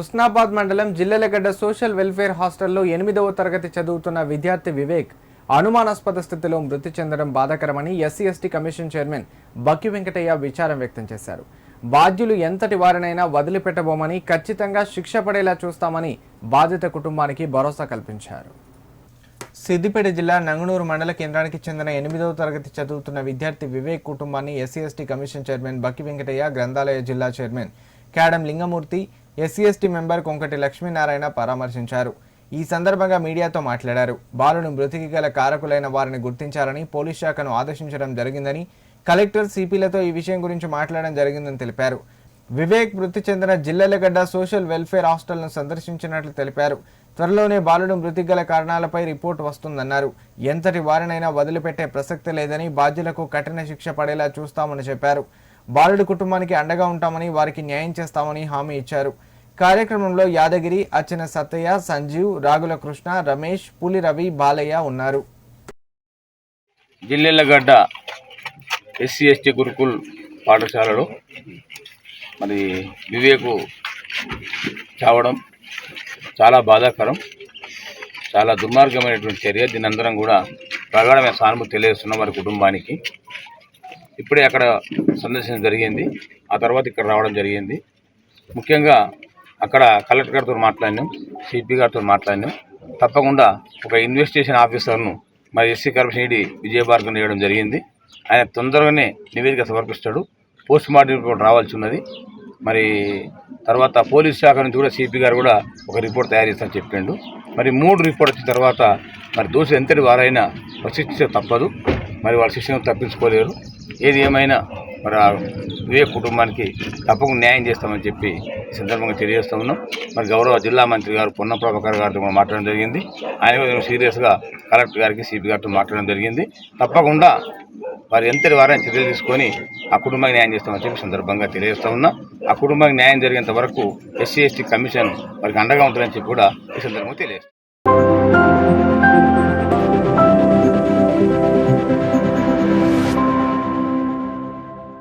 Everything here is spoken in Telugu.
హుస్నాబాద్ మండలం జిల్లెలగడ్డ సోషల్ వెల్ఫేర్ హాస్టల్లో 8వ తరగతి చదువుతున్న విద్యార్థి వివేక్ అనుమానాస్పద స్థితిలో మృతి చెందడం బాధాకరమని SC ST commission chairman Bakki Venkataiah విచారం వ్యక్తం చేశారు. బాధ్యులు ఎంతటి వారినైనా వదిలిపెట్టబోమని, ఖచ్చితంగా శిక్ష పడేలా చూస్తామని బాధిత కుటుంబానికి భరోసా కల్పించారు. సిద్దిపేట జిల్లా నంగనూరు మండల కేంద్రానికి చెందిన 8వ తరగతి చదువుతున్న విద్యార్థి వివేక్ కుటుంబాన్ని SC ST commission chairman Bakki Venkataiah, గ్రంథాలయ జిల్లా chairman Kyadam Lingamurthy, SC ST member Konkati Lakshminarayana పరామర్శించారు. ఈ సందర్భంగా మీడియాతో మాట్లాడారు. బాలును మృతికి గల కారకులైన వారిని గుర్తించాలని పోలీస్ శాఖను ఆదేశించడం జరిగిందని, కలెక్టర్ సిపిలతో ఈ విషయం గురించి మాట్లాడడం జరిగిందని తెలిపారు. వివేక్ మృతి చెందిన జిల్లెలగడ్డ సోషల్ వెల్ఫేర్ హాస్టల్ను సందర్శించినట్లు తెలిపారు. త్వరలోనే బాలుడు మృతికి గల కారణాలపై రిపోర్టు వస్తుందన్నారు. ఎంతటి వారినైనా వదిలిపెట్టే ప్రసక్తి లేదని, బాధ్యులకు కఠిన శిక్ష పడేలా చూస్తామని చెప్పారు. బాలుడి కుటుంబానికి అండగా ఉంటామని, వారికి న్యాయం చేస్తామని హామీ ఇచ్చారు. కార్యక్రమంలో యాదగిరి, అచ్చెన సత్తయ్య, సంజీవ్, రాగుల కృష్ణ, రమేష్, పులి రవి, బాలయ్య ఉన్నారు. జిల్లెలగడ్డ ఎస్సీ ఎస్టీ గురుకుల్ పాఠశాలలో మరి వివేకు చావడం చాలా బాధాకరం, చాలా దుర్మార్గమైనటువంటి చర్య. దీని అందరం కూడా ప్రగాఢమైన సానుభూతి తెలియజేస్తున్నాం వారి కుటుంబానికి. ఇప్పుడే అక్కడ సందర్శన జరిగింది, ఆ తర్వాత ఇక్కడ రావడం జరిగింది. ముఖ్యంగా అక్కడ కలెక్టర్ గారితో మాట్లాడినాం, సిపి గారితో మాట్లాడినాం. తప్పకుండా ఒక ఇన్వెస్టిగేషన్ ఆఫీసర్ను మరి ఎస్సీ కమిషన్ ఈడీ విజయభార్గవ్ ఇవ్వడం జరిగింది. ఆయన తొందరగానే నివేదిక సమర్పిస్తాడు. పోస్ట్ మార్టం రిపోర్ట్ రావాల్సి ఉన్నది. మరి తర్వాత పోలీస్ శాఖ నుంచి కూడా సిపి గారు కూడా ఒక రిపోర్ట్ తయారు చేస్తారని చెప్పిండు. మరి 3 రిపోర్ట్ వచ్చిన తర్వాత మరి దోషులు ఎంతటి వారైనా శిక్ష తప్పదు, మరి వాళ్ళ శిక్షను తప్పించుకోలేరు. ఏది ఏమైనా మరి ఆ వివేక్ కుటుంబానికి తప్పకుండా న్యాయం చేస్తామని చెప్పి ఈ సందర్భంగా తెలియజేస్తూ ఉన్నాం. మరి గౌరవ జిల్లా మంత్రి గారు పొన్నం ప్రభాకర్ గారితో కూడా మాట్లాడడం జరిగింది. ఆయన సీరియస్గా కలెక్టర్ గారికి, సిపి గారితో మాట్లాడడం జరిగింది. తప్పకుండా వారు ఎంతటి వారైనా చర్యలు తీసుకొని ఆ కుటుంబానికి న్యాయం చేస్తామని చెప్పి సందర్భంగా తెలియజేస్తూ ఉన్నా. ఆ కుటుంబానికి న్యాయం జరిగేంత వరకు ఎస్సీ ఎస్టీ కమిషన్ వారికి అండగా ఉంటుందని చెప్పి కూడా ఈ సందర్భంగా తెలియజేస్తాం.